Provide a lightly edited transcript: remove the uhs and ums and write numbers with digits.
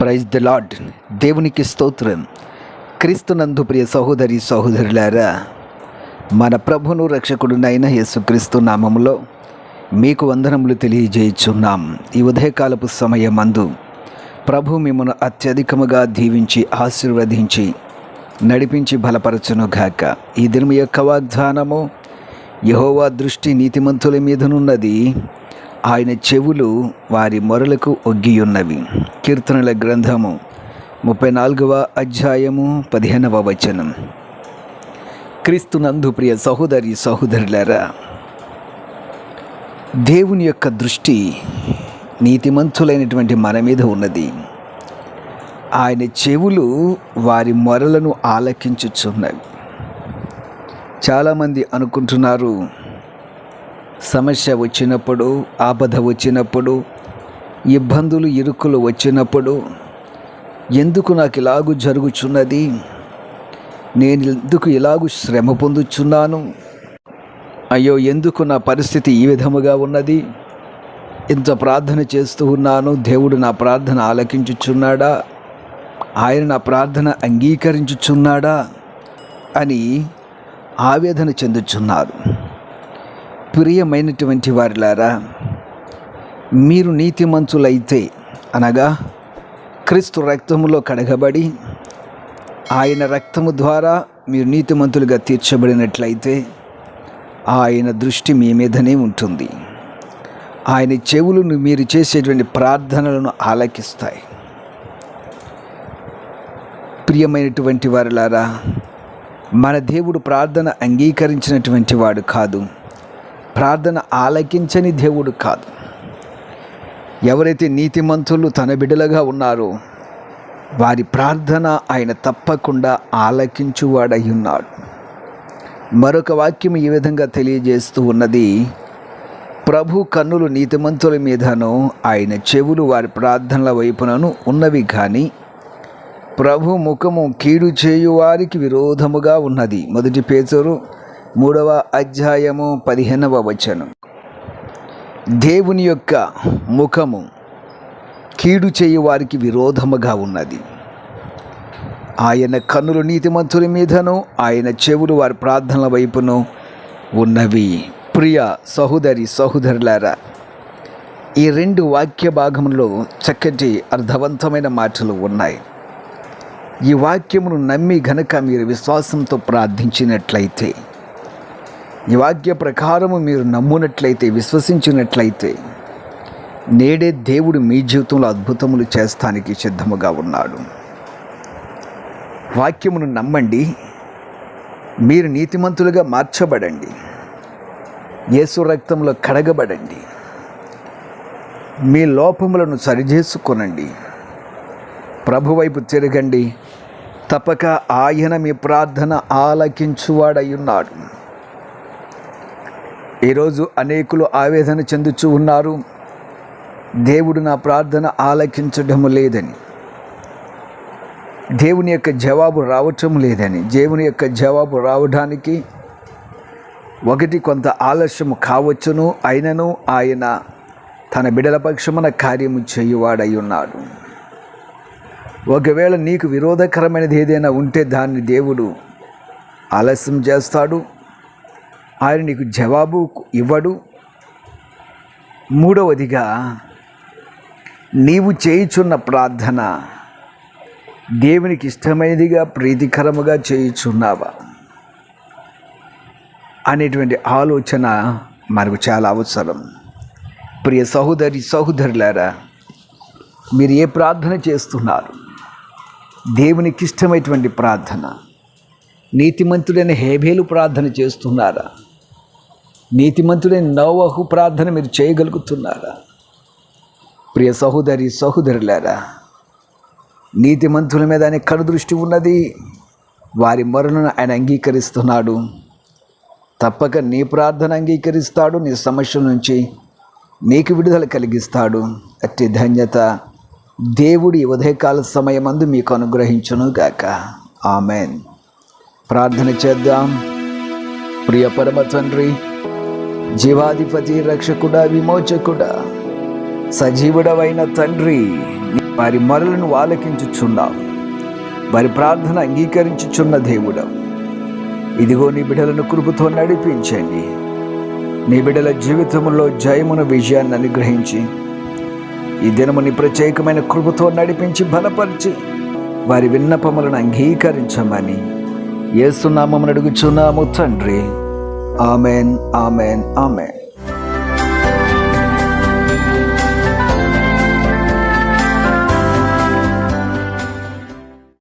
Praise the lord. దేవునికి స్తోత్రం. క్రీస్తునందు ప్రియ సహోదరి సహోదరులారా, మన ప్రభును రక్షకుడునైన యేసుక్రీస్తు నామములో మీకు వందనములు తెలియజేయుచున్నాం. ఈ ఉదయకాలపు సమయమందు ప్రభు మిమ్మల్ని అత్యధికముగా దీవించి ఆశీర్వదించి నడిపించి బలపరచును గాక. ఈ దినము యొక్క వాగ్దానము, యెహోవా దృష్టి నీతిమంతుల మీదనున్నది, ఆయన చెవులు వారి మొరలకు ఒగ్గియున్నవి. కీర్తనల గ్రంథము 34వ అధ్యాయము 15వ వచనం. క్రీస్తునందు ప్రియ సహోదరి సహోదరులారా, దేవుని యొక్క దృష్టి నీతిమంతులైనటువంటి మన మీద ఉన్నది. ఆయన చెవులు వారి మొరలను ఆలకించుచున్నవి. చాలామంది అనుకుంటున్నారు, సమస్య వచ్చినప్పుడు, ఆపద వచ్చినప్పుడు, ఇబ్బందులు ఇరుకులు వచ్చినప్పుడు, ఎందుకు నాకు ఇలాగూ జరుగుచున్నది, నేను ఎందుకు ఇలాగూ శ్రమ పొందుచున్నాను, అయ్యో ఎందుకు నా పరిస్థితి ఈ విధముగా ఉన్నది, ఇంత ప్రార్థన చేస్తూ ఉన్నాను, దేవుడు నా ప్రార్థన ఆలకించుచున్నాడా, ఆయన నా ప్రార్థన అంగీకరించుచున్నాడా అని ఆవేదన చెందుచున్నారు. ప్రియమైనటువంటి వారిలారా, మీరు నీతిమంతులైతే, అనగా క్రీస్తు రక్తములో కడగబడి ఆయన రక్తము ద్వారా మీరు నీతిమంతులుగా తీర్చబడినట్లయితే ఆయన దృష్టి మీ మీదనే ఉంటుంది. ఆయన చెవులను మీరు చేసేటువంటి ప్రార్థనలను ఆలకిస్తాయి. ప్రియమైనటువంటి వారిలారా, మన దేవుడు ప్రార్థన అంగీకరించినటువంటి వాడు కాదు, ప్రార్థన ఆలకించని దేవుడు కాదు. ఎవరైతే నీతిమంతులు తన బిడ్డలుగా ఉన్నారో వారి ప్రార్థన ఆయన తప్పకుండా ఆలకించువాడై ఉన్నాడు. మరొక వాక్యం ఈ విధంగా తెలియజేస్తూ ఉన్నది, ప్రభు కన్నులు నీతిమంతుల మీదను ఆయన చెవులు వారి ప్రార్థనల వైపునను ఉన్నవి, కానీ ప్రభు ముఖము కీడు చేయువారికి విరోధముగా ఉన్నది. 1 పేతురు 3వ అధ్యాయము 15వ వచనం. దేవుని యొక్క ముఖము కీడు చేయు వారికి విరోధముగా ఉన్నది. ఆయన కన్నులు నీతిమంతుల మీదను ఆయన చెవులు వారి ప్రార్థనల వైపును ఉన్నవి. ప్రియ సహోదరి సహోదరులారా, ఈ 2 వాక్య భాగంలో చక్కటి అర్థవంతమైన మాటలు ఉన్నాయి. ఈ వాక్యమును నమ్మి గనక మీరు విశ్వాసంతో ప్రార్థించినట్లయితే, ఈ వాక్య ప్రకారము మీరు నమ్మునట్లయితే, విశ్వసించినట్లయితే, నేడే దేవుడు మీ జీవితంలో అద్భుతములు చేస్తానికి సిద్ధముగా ఉన్నాడు. వాక్యమును నమ్మండి, మీరు నీతిమంతులుగా మార్చబడండి, యేసు రక్తంలో కడగబడండి, మీ లోపములను సరిచేసుకొనండి, ప్రభు వైపు తిరగండి. తప్పక ఆయన మీ ప్రార్థన ఆలకించువాడై ఉన్నాడు. ఈరోజు అనేకులు ఆవేదన చెందుచూ ఉన్నారు, దేవుడు నా ప్రార్థన ఆలకించడం లేదని, దేవుని యొక్క జవాబు రావటం లేదని. దేవుని యొక్క జవాబు రావడానికి ఒకటి కొంత ఆలస్యం కావచ్చును, అయినను ఆయన తన బిడ్డల పక్షమున కార్యము చేయువాడై ఉన్నాడు. ఒకవేళ నీకు విరోధకరమైనది ఏదైనా ఉంటే దాన్ని దేవుడు ఆలస్యం చేస్తాడు, ఆయన నీకు జవాబు ఇవ్వడు. మూడవదిగా, నీవు చేయుచున్న ప్రార్థన దేవునికి ఇష్టమైనదిగా ప్రీతికరముగా చేయుచున్నావా అనేటువంటి ఆలోచన మనకు చాలా అవసరం. ప్రియ సహోదరి సహోదరులారా, మీరు ఏ ప్రార్థన చేస్తున్నారు? దేవునికి ఇష్టమైనటువంటి ప్రార్థన, నీతిమంతుడైన హేబేలు ప్రార్థన చేస్తున్నారా? నీతిమంతుడైన నోవహు ప్రార్థన మీరు చేయగలుగుతున్నారా? ప్రియ సహోదరి సహోదరులారా, నీతిమంతుల మీద ఆయన కనుదృష్టి ఉన్నది, వారి మొరలను ఆయన అంగీకరిస్తున్నాడు. తప్పక నీ ప్రార్థన అంగీకరిస్తాడు, నీ సమస్యల నుంచి నీకు విడుదల కలిగిస్తాడు. అట్టి ధన్యత దేవుడి ఉదయకాల సమయమందు మీకు అనుగ్రహించును గాక. ఆమెన్. ప్రార్థన చేద్దాం. ప్రియ పరమ తండ్రి, జీవాధిపతి, రక్షకుడా, విమోచకుడా, సజీవుడవైన తండ్రి, వారి మొరలను ఆలకించుచున్నావు. వారి ప్రార్థన అంగీకరించుచున్న దేవుడు, ఇదిగో నీ బిడ్డలను కృపతో నడిపించండి. నీ బిడ్డల జీవితంలో జయమును, విజయాన్ని అనుగ్రహించి ఈ దినము నీ ప్రత్యేకమైన కృపతో నడిపించి బలపరిచి వారి విన్నపములను అంగీకరించమని యేసు నామమున అడుగుచున్నాము తండ్రి. Amen, amen, amen.